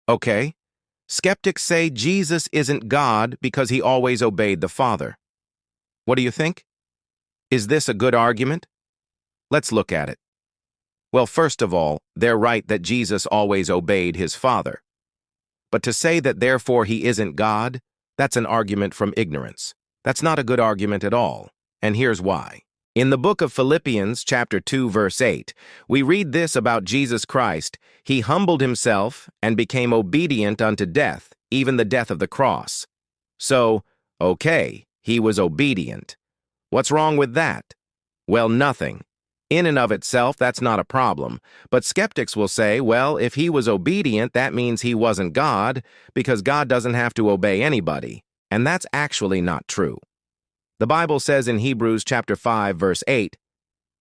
Okay. Skeptics say Jesus isn't God because he always obeyed the Father. What do you think? Is this a good argument? Let's look at it. Well, first of all, they're right that Jesus always obeyed his Father. But to say that therefore he isn't God, that's an argument from ignorance. That's not a good argument at all, and here's why. In the book of Philippians, chapter 2, verse 8, we read this about Jesus Christ: "He humbled himself and became obedient unto death, even the death of the cross." So, okay, he was obedient. What's wrong with that? Well, nothing. In and of itself, that's not a problem. But skeptics will say, well, if he was obedient, that means he wasn't God, because God doesn't have to obey anybody. And that's actually not true. The Bible says in Hebrews chapter 5, verse 8,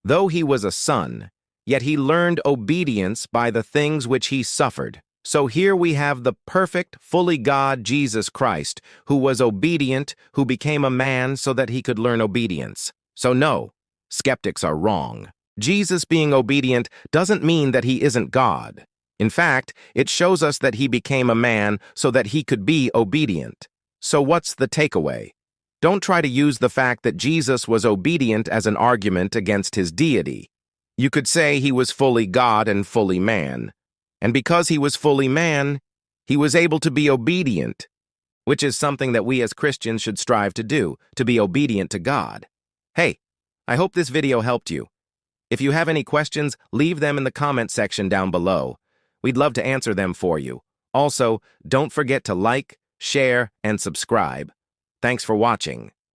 "Though he was a son, yet he learned obedience by the things which he suffered." So here we have the perfect, fully God Jesus Christ, who was obedient, who became a man so that he could learn obedience. So no, skeptics are wrong. Jesus being obedient doesn't mean that he isn't God. In fact, it shows us that he became a man so that he could be obedient. So what's the takeaway? Don't try to use the fact that Jesus was obedient as an argument against his deity. You could say he was fully God and fully man. And because he was fully man, he was able to be obedient, which is something that we as Christians should strive to do, to be obedient to God. Hey, I hope this video helped you. If you have any questions, leave them in the comment section down below. We'd love to answer them for you. Also, don't forget to like, share, and subscribe. Thanks for watching.